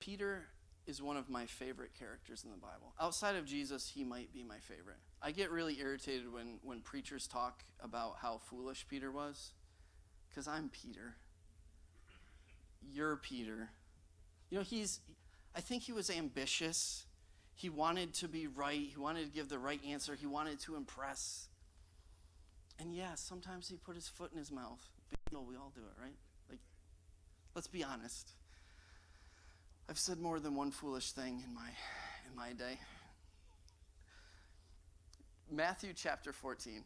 Peter is one of my favorite characters in the Bible. Outside of Jesus, he might be my favorite. I get really irritated when preachers talk about how foolish Peter was, because I'm Peter. You're Peter. You know, I think he was ambitious. He wanted to be right. He wanted to give the right answer. He wanted to impress. And yeah, sometimes he put his foot in his mouth. We all do it, right? Like, let's be honest. I've said more than one foolish thing in my day. Matthew chapter 14.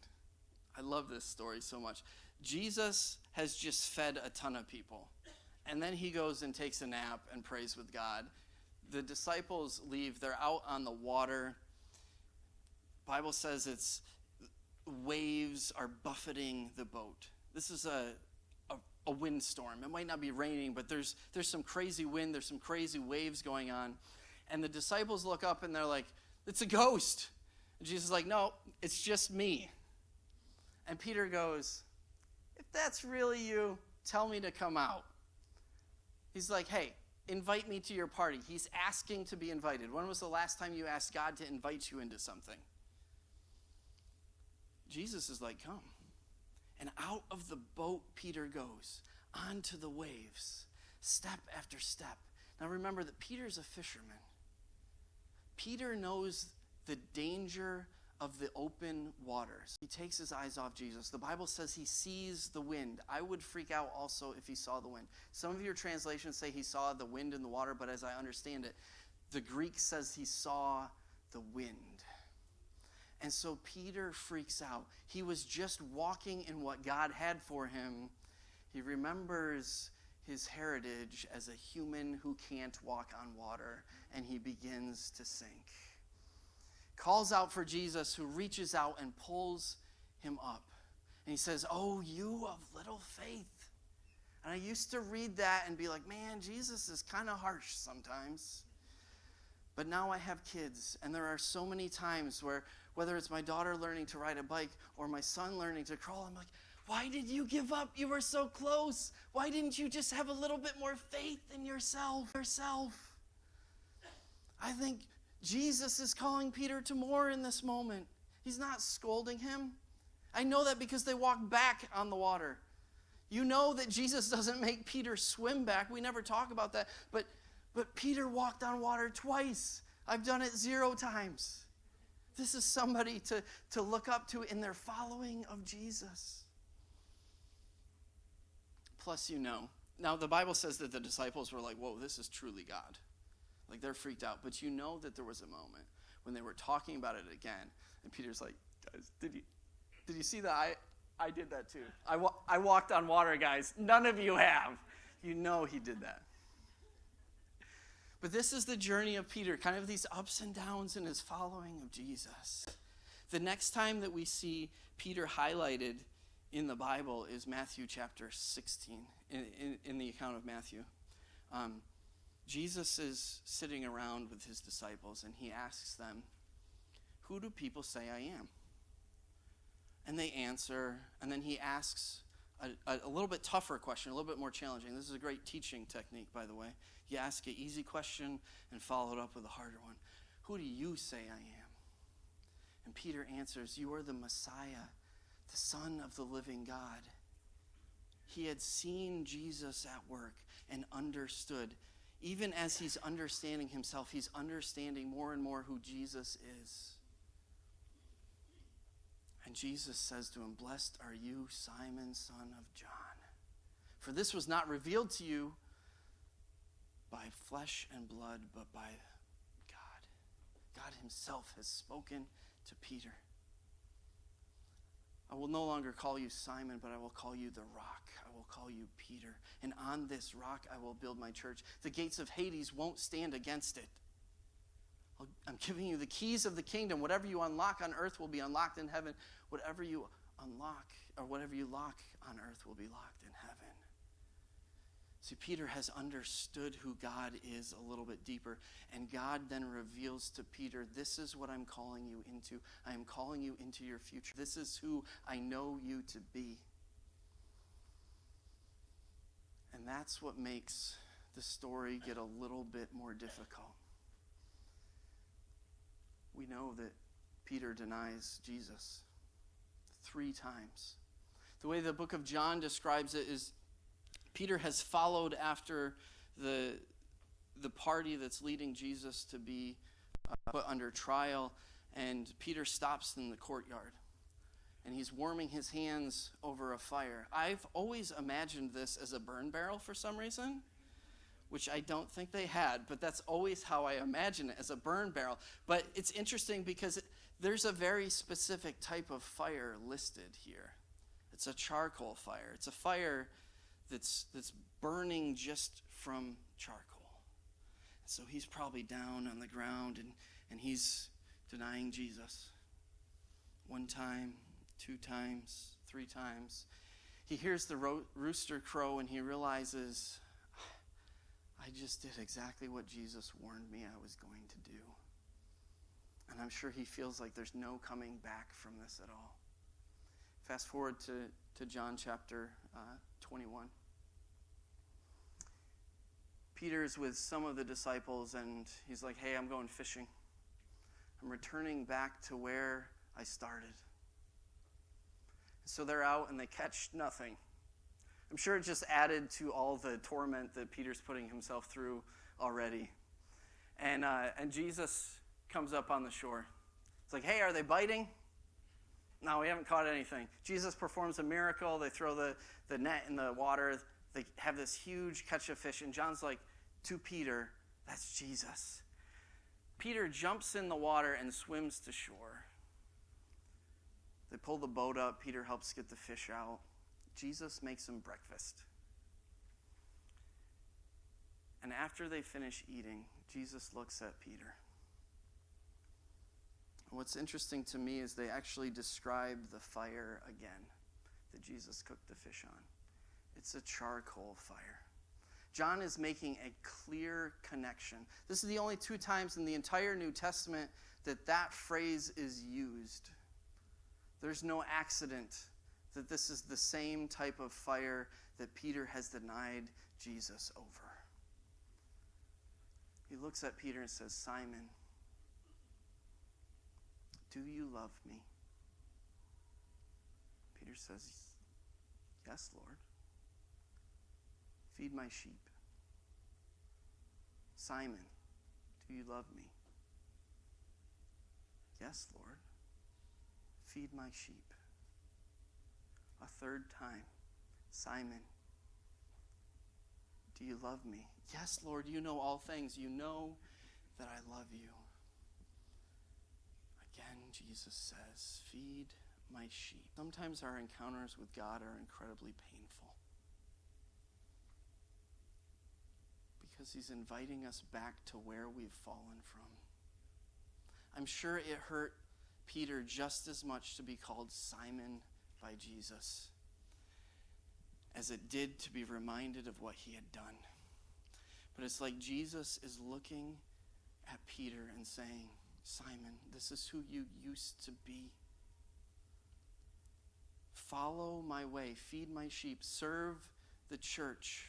I love this story so much. Jesus has just fed a ton of people. And then he goes and takes a nap and prays with God. The disciples leave. They're out on the water. Bible says it's waves are buffeting the boat. This is a windstorm. It might not be raining, but there's some crazy wind. There's some crazy waves going on. And the disciples look up and they're like, it's a ghost. And Jesus is like, no, it's just me. And Peter goes, if that's really you, tell me to come out. He's like, hey, invite me to your party. He's asking to be invited. When was the last time you asked God to invite you into something? Jesus is like, come. And out of the boat Peter goes, onto the waves, step after step. Now remember that Peter's a fisherman. Peter knows the danger of the open waters. He takes his eyes off Jesus. The Bible says he sees the wind. I would freak out also if he saw the wind. Some of your translations say he saw the wind in the water, but as I understand it, the Greek says he saw the wind. And so Peter freaks out. He was just walking in what God had for him. He remembers his heritage as a human who can't walk on water, and he begins to sink. Calls out for Jesus, who reaches out and pulls him up. And he says, oh, you of little faith. And I used to read that and be like, man, Jesus is kind of harsh sometimes. But now I have kids, and there are so many times where, whether it's my daughter learning to ride a bike or my son learning to crawl, I'm like, why did you give up? You were so close. Why didn't you just have a little bit more faith in yourself? I think Jesus is calling Peter to more in this moment. He's not scolding him. I know that because they walk back on the water. You know that Jesus doesn't make Peter swim back. We never talk about that. But Peter walked on water twice. I've done it 0 times. This is somebody to look up to in their following of Jesus. Plus, now the Bible says that the disciples were like, whoa, this is truly God. Like, they're freaked out. But you know that there was a moment when they were talking about it again. And Peter's like, guys, did you see that? I did that too. I walked on water, guys. None of you have. You know he did that. But this is the journey of Peter, kind of these ups and downs in his following of Jesus. The next time that we see Peter highlighted in the Bible is Matthew chapter 16, in the account of Matthew. Jesus is sitting around with his disciples, and he asks them, who do people say I am? And they answer, and then he asks a little bit tougher question, a little bit more challenging. This is a great teaching technique, by the way. You ask an easy question and follow it up with a harder one. Who do you say I am? And Peter answers, you are the Messiah, the Son of the living God. He had seen Jesus at work and understood. Even as he's understanding himself, he's understanding more and more who Jesus is. And Jesus says to him, blessed are you, Simon, son of John. For this was not revealed to you by flesh and blood, but by God. God himself has spoken to Peter. I will no longer call you Simon, but I will call you the rock. I will call you Peter. And on this rock I will build my church. The gates of Hades won't stand against it. I'm giving you the keys of the kingdom. Whatever you unlock on earth will be unlocked in heaven. Whatever you unlock, or whatever you lock on earth will be locked in heaven. See, Peter has understood who God is a little bit deeper, and God then reveals to Peter, this is what I'm calling you into. I am calling you into your future. This is who I know you to be. And that's what makes the story get a little bit more difficult. We know that Peter denies Jesus 3 times. The way the book of John describes it is Peter has followed after the party that's leading Jesus to be put under trial, and Peter stops in the courtyard, and he's warming his hands over a fire. I've always imagined this as a burn barrel for some reason, which I don't think they had, but that's always how I imagine it, as a burn barrel. But it's interesting because there's a very specific type of fire listed here. It's a charcoal fire. It's a fire that's burning just from charcoal. So he's probably down on the ground, and he's denying Jesus 1 time, 2 times, 3 times. He hears the rooster crow, and he realizes, I just did exactly what Jesus warned me I was going to do. And I'm sure he feels like there's no coming back from this at all. Fast forward to John chapter 21. Peter's with some of the disciples, and he's like, hey, I'm going fishing. I'm returning back to where I started. So they're out, and they catch nothing. I'm sure it just added to all the torment that Peter's putting himself through already. And Jesus comes up on the shore. It's like, hey, are they biting? No, we haven't caught anything. Jesus performs a miracle. They throw the net in the water. They have this huge catch of fish. And John's like, to Peter, that's Jesus. Peter jumps in the water and swims to shore. They pull the boat up. Peter helps get the fish out. Jesus makes him breakfast. And after they finish eating, Jesus looks at Peter. What's interesting to me is they actually describe the fire again that Jesus cooked the fish on. It's a charcoal fire. John is making a clear connection. This is the only 2 times in the entire New Testament that phrase is used. There's no accident that this is the same type of fire that Peter has denied Jesus over. He looks at Peter and says, Simon, do you love me? Peter says, yes, Lord. Feed my sheep. Simon, do you love me? Yes, Lord. Feed my sheep. A 3rd time, Simon, do you love me? Yes, Lord, you know all things. You know that I love you. Again, Jesus says, feed my sheep. Sometimes our encounters with God are incredibly painful because he's inviting us back to where we've fallen from. I'm sure it hurt Peter just as much to be called Simon by Jesus as it did to be reminded of what he had done. But it's like Jesus is looking at Peter and saying, Simon, this is who you used to be. Follow my way, feed my sheep, serve the church.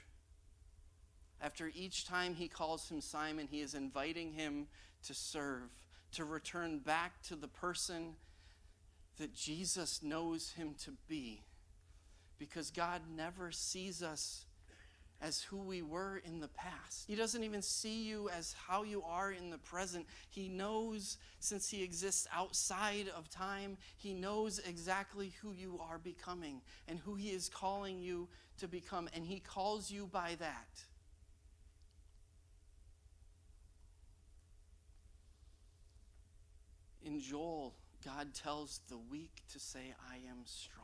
After each time he calls him Simon, he is inviting him to serve, to return back to the person that Jesus knows him to be. Because God never sees us as who we were in the past. He doesn't even see you as how you are in the present. He knows, since he exists outside of time, he knows exactly who you are becoming and who he is calling you to become. And he calls you by that. In Joel, God tells the weak to say, I am strong.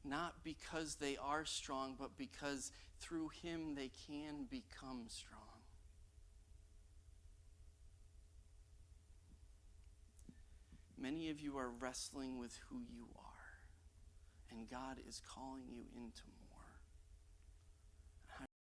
Not because they are strong, but because through him they can become strong. Many of you are wrestling with who you are, and God is calling you into more.